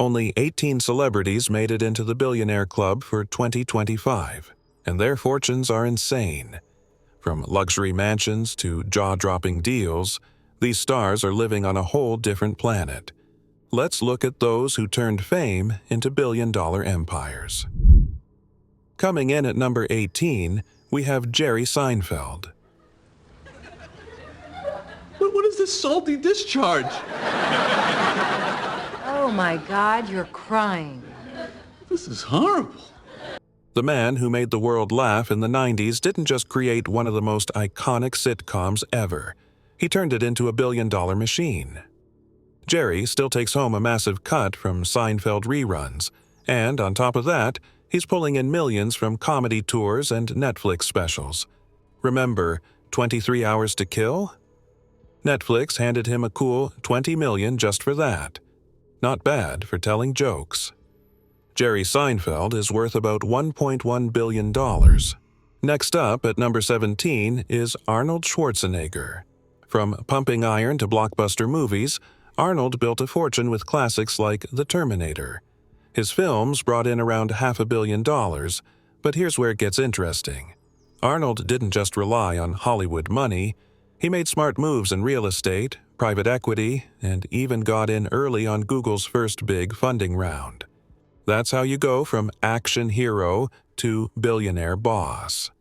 Only 18 celebrities made it into the Billionaire Club for 2025, and their fortunes are insane. From luxury mansions to jaw-dropping deals, these stars are living on a whole different planet. Let's look at those who turned fame into billion-dollar empires. Coming in at number 18, we have Jerry Seinfeld. What is this salty discharge? Oh my God, you're crying. This is horrible. The man who made the world laugh in the 90s didn't just create one of the most iconic sitcoms ever. He turned it into a billion-dollar machine. Jerry still takes home a massive cut from Seinfeld reruns, and on top of that, he's pulling in millions from comedy tours and Netflix specials. Remember 23 Hours to Kill? Netflix handed him a cool $20 million just for that. Not bad for telling jokes. Jerry Seinfeld is worth about $1.1 billion. Next up at number 17 is Arnold Schwarzenegger. From pumping iron to blockbuster movies, Arnold built a fortune with classics like The Terminator. His films brought in around $500 million, but here's where it gets interesting. Arnold didn't just rely on Hollywood money. He made smart moves in real estate, private equity, and even got in early on Google's first big funding round. That's how you go from action hero to billionaire boss.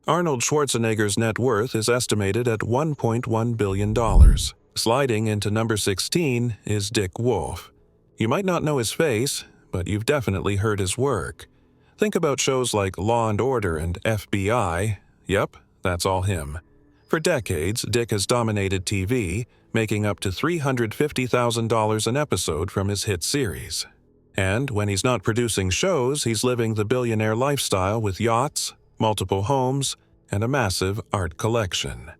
Arnold Schwarzenegger's net worth is estimated at $1.1 billion. Sliding into number 16 is Dick Wolf. You might not know his face, but you've definitely heard his work. Think about shows like Law & Order and FBI. Yep, that's all him. For decades, Dick has dominated TV, making up to $350,000 an episode from his hit series. And when he's not producing shows, he's living the billionaire lifestyle with yachts, multiple homes, and a massive art collection.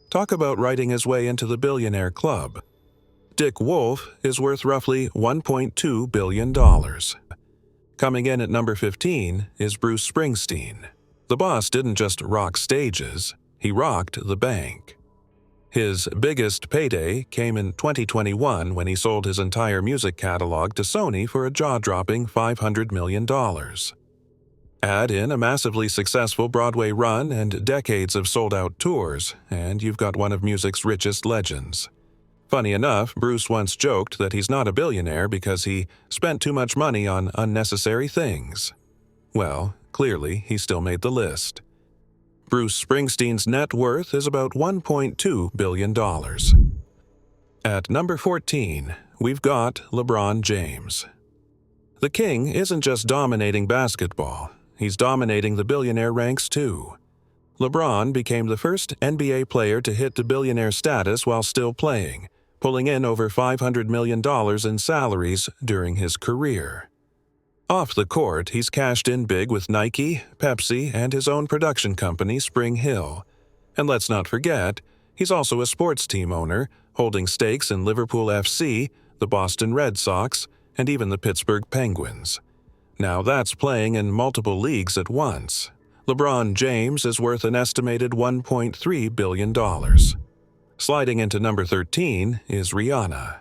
Talk about writing his way into the Billionaire Club. Dick Wolf is worth roughly $1.2 billion. Coming in at number 15 is Bruce Springsteen. The boss didn't just rock stages, he rocked the bank. His biggest payday came in 2021 when he sold his entire music catalog to Sony for a jaw-dropping $500 million. Add in a massively successful Broadway run and decades of sold-out tours, and you've got one of music's richest legends. Funny enough, Bruce once joked that he's not a billionaire because he spent too much money on unnecessary things. Well, clearly he still made the list. Bruce Springsteen's net worth is about $1.2 billion. At number 14, we've got LeBron James. The king isn't just dominating basketball, he's dominating the billionaire ranks too. LeBron became the first NBA player to hit the billionaire status while still playing, pulling in over $500 million in salaries during his career. Off the court, he's cashed in big with Nike, Pepsi, and his own production company, Spring Hill. And let's not forget, he's also a sports team owner, holding stakes in Liverpool FC, the Boston Red Sox, and even the Pittsburgh Penguins. Now that's playing in multiple leagues at once. LeBron James is worth an estimated $1.3 billion. Sliding into number 13 is Rihanna.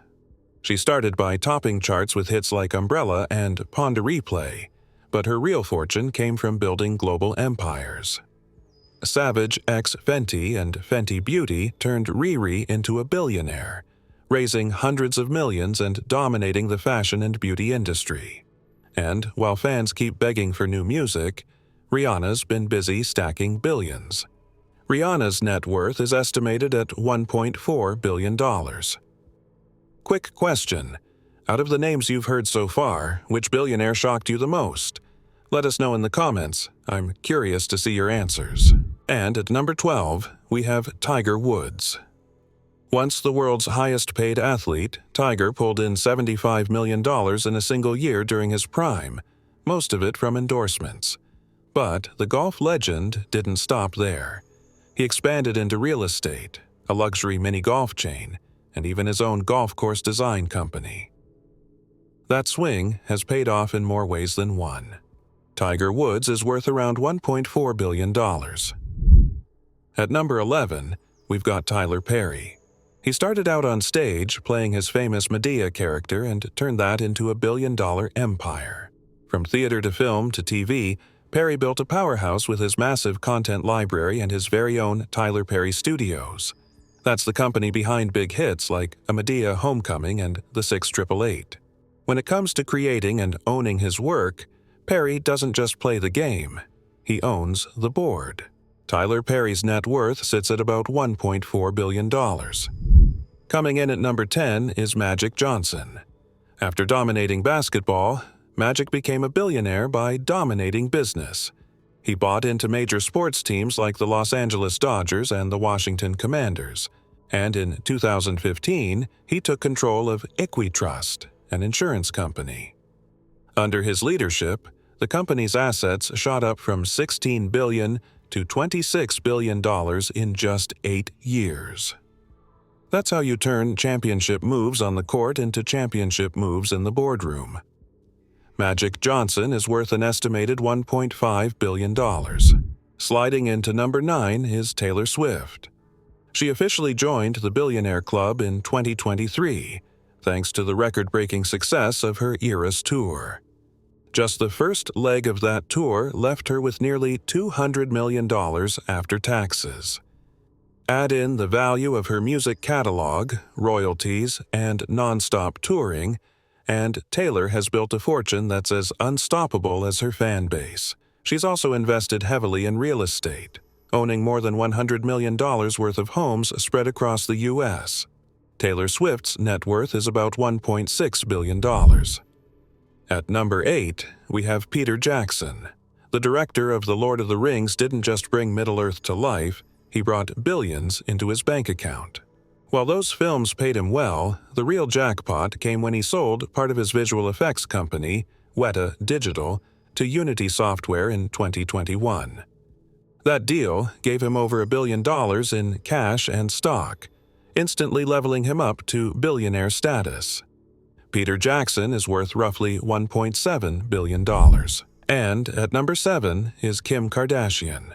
She started by topping charts with hits like Umbrella and Pon de Replay, but her real fortune came from building global empires. Savage x Fenty and Fenty Beauty turned Riri into a billionaire, raising hundreds of millions and dominating the fashion and beauty industry. And while fans keep begging for new music, Rihanna's been busy stacking billions. Rihanna's net worth is estimated at $1.4 billion. Quick question. Out of the names you've heard so far, which billionaire shocked you the most? Let us know in the comments. I'm curious to see your answers. And at number 12, we have Tiger Woods. Once the world's highest-paid athlete, Tiger pulled in $75 million in a single year during his prime, most of it from endorsements. But the golf legend didn't stop there. He expanded into real estate, a luxury mini-golf chain, and even his own golf course design company. That swing has paid off in more ways than one. Tiger Woods is worth around $1.4 billion. At number 11, we've got Tyler Perry. He started out on stage playing his famous Medea character and turned that into a billion-dollar empire. From theater to film to TV, Perry built a powerhouse with his massive content library and his very own Tyler Perry Studios. That's the company behind big hits like A Medea Homecoming and The 688. When it comes to creating and owning his work, Perry doesn't just play the game, he owns the board. Tyler Perry's net worth sits at about $1.4 billion. Coming in at number 10 is Magic Johnson. After dominating basketball, Magic became a billionaire by dominating business. He bought into major sports teams like the Los Angeles Dodgers and the Washington Commanders. And in 2015, he took control of Equitrust, an insurance company. Under his leadership, the company's assets shot up from $16 billion to $26 billion in just 8 years. That's how you turn championship moves on the court into championship moves in the boardroom. Magic Johnson is worth an estimated $1.5 billion. Sliding into number 9 is Taylor Swift. She officially joined the Billionaire Club in 2023, thanks to the record-breaking success of her Eras tour. Just the first leg of that tour left her with nearly $200 million after taxes. Add in the value of her music catalog, royalties, and non-stop touring, and Taylor has built a fortune that's as unstoppable as her fan base. She's also invested heavily in real estate, owning more than $100 million worth of homes spread across the U.S. Taylor Swift's net worth is about $1.6 billion. At number 8, we have Peter Jackson. The director of The Lord of the Rings didn't just bring Middle-earth to life, he brought billions into his bank account. While those films paid him well, the real jackpot came when he sold part of his visual effects company, Weta Digital, to Unity Software in 2021. That deal gave him over $1 billion in cash and stock, instantly leveling him up to billionaire status. Peter Jackson is worth roughly $1.7 billion. And at number 7 is Kim Kardashian.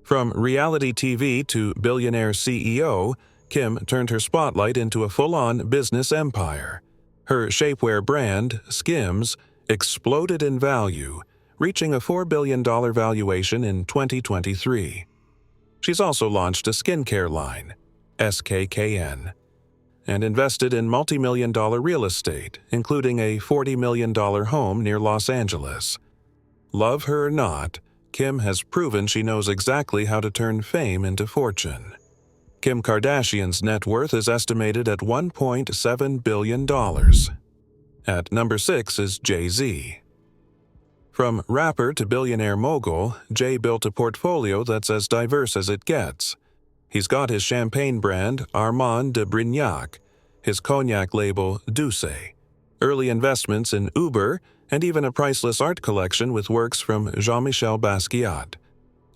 From reality TV to billionaire CEO, Kim turned her spotlight into a full-on business empire. Her shapewear brand, Skims, exploded in value, reaching a $4 billion valuation in 2023. She's also launched a skincare line, SKKN, and invested in multi-million-dollar real estate, including a $40 million home near Los Angeles. Love her or not, Kim has proven she knows exactly how to turn fame into fortune. Kim Kardashian's net worth is estimated at $1.7 billion. At number 6 is Jay-Z. From rapper to billionaire mogul, Jay built a portfolio that's as diverse as it gets. He's got his champagne brand, Armand de Brignac, his cognac label, Douce, early investments in Uber, and even a priceless art collection with works from Jean-Michel Basquiat.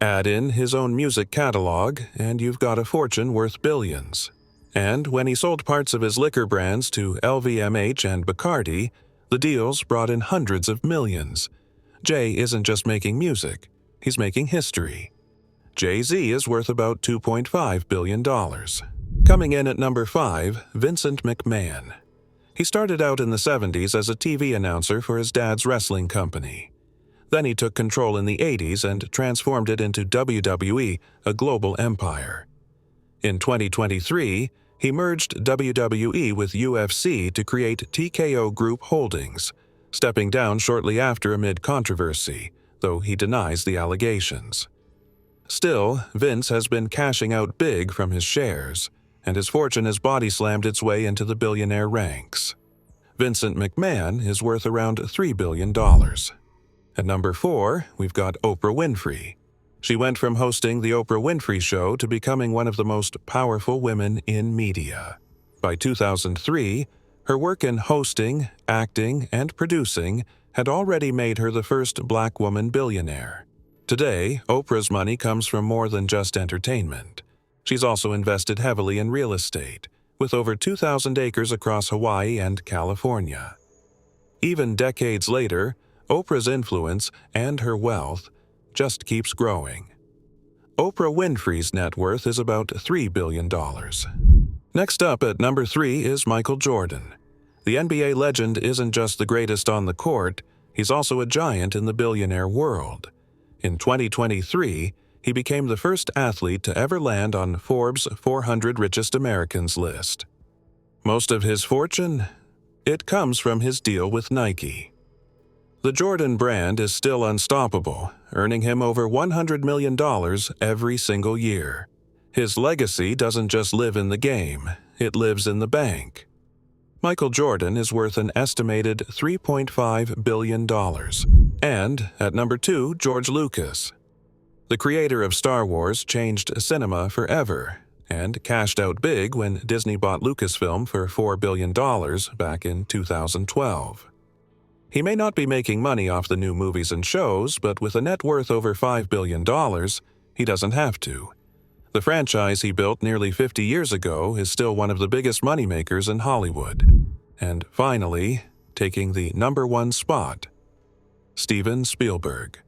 Add in his own music catalog, and you've got a fortune worth billions. And when he sold parts of his liquor brands to LVMH and Bacardi, the deals brought in hundreds of millions. Jay isn't just making music, he's making history. Jay-Z is worth about $2.5 billion. Coming in at number 5, Vincent McMahon. He started out in the 70s as a TV announcer for his dad's wrestling company. Then he took control in the 80s and transformed it into WWE, a global empire. In 2023, he merged WWE with UFC to create TKO Group Holdings, stepping down shortly after amid controversy, though he denies the allegations. Still, Vince has been cashing out big from his shares, and his fortune has body-slammed its way into the billionaire ranks. Vincent McMahon is worth around $3 billion. At number 4, we've got Oprah Winfrey. She went from hosting The Oprah Winfrey Show to becoming one of the most powerful women in media. By 2003, her work in hosting, acting, and producing had already made her the first black woman billionaire. Today, Oprah's money comes from more than just entertainment. She's also invested heavily in real estate, with over 2,000 acres across Hawaii and California. Even decades later, Oprah's influence and her wealth just keeps growing. Oprah Winfrey's net worth is about $3 billion. Next up at number 3 is Michael Jordan. The NBA legend isn't just the greatest on the court, he's also a giant in the billionaire world. In 2023, he became the first athlete to ever land on Forbes' 400 Richest Americans list. Most of his fortune? It comes from his deal with Nike. The Jordan brand is still unstoppable, earning him over $100 million every single year. His legacy doesn't just live in the game, it lives in the bank. Michael Jordan is worth an estimated $3.5 billion. And, at number 2, George Lucas. The creator of Star Wars changed cinema forever, and cashed out big when Disney bought Lucasfilm for $4 billion back in 2012. He may not be making money off the new movies and shows, but with a net worth over $5 billion, he doesn't have to. The franchise he built nearly 50 years ago is still one of the biggest moneymakers in Hollywood. And finally, taking the number 1 spot, Steven Spielberg.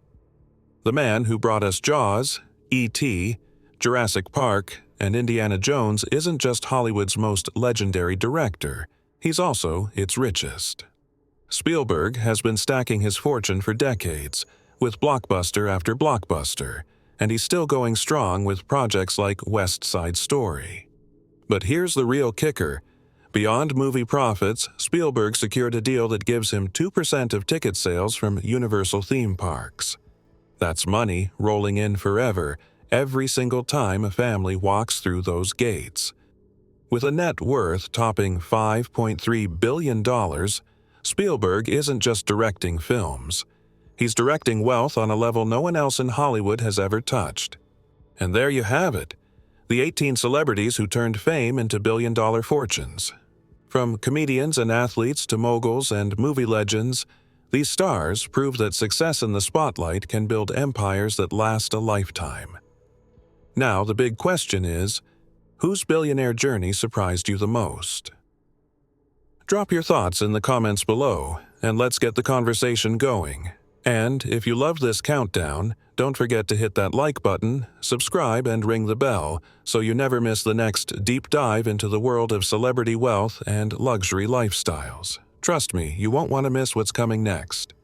The man who brought us Jaws, E.T., Jurassic Park, and Indiana Jones isn't just Hollywood's most legendary director, he's also its richest. Spielberg has been stacking his fortune for decades, with blockbuster after blockbuster, and he's still going strong with projects like West Side Story. But here's the real kicker. Beyond movie profits, Spielberg secured a deal that gives him 2% of ticket sales from Universal theme parks. That's money rolling in forever, every single time a family walks through those gates. With a net worth topping $5.3 billion, Spielberg isn't just directing films. He's directing wealth on a level no one else in Hollywood has ever touched. And there you have it, the 18 celebrities who turned fame into billion-dollar fortunes. From comedians and athletes to moguls and movie legends, these stars prove that success in the spotlight can build empires that last a lifetime. Now the big question is, whose billionaire journey surprised you the most? Drop your thoughts in the comments below, and let's get the conversation going. And if you loved this countdown, don't forget to hit that like button, subscribe, and ring the bell so you never miss the next deep dive into the world of celebrity wealth and luxury lifestyles. Trust me, you won't want to miss what's coming next.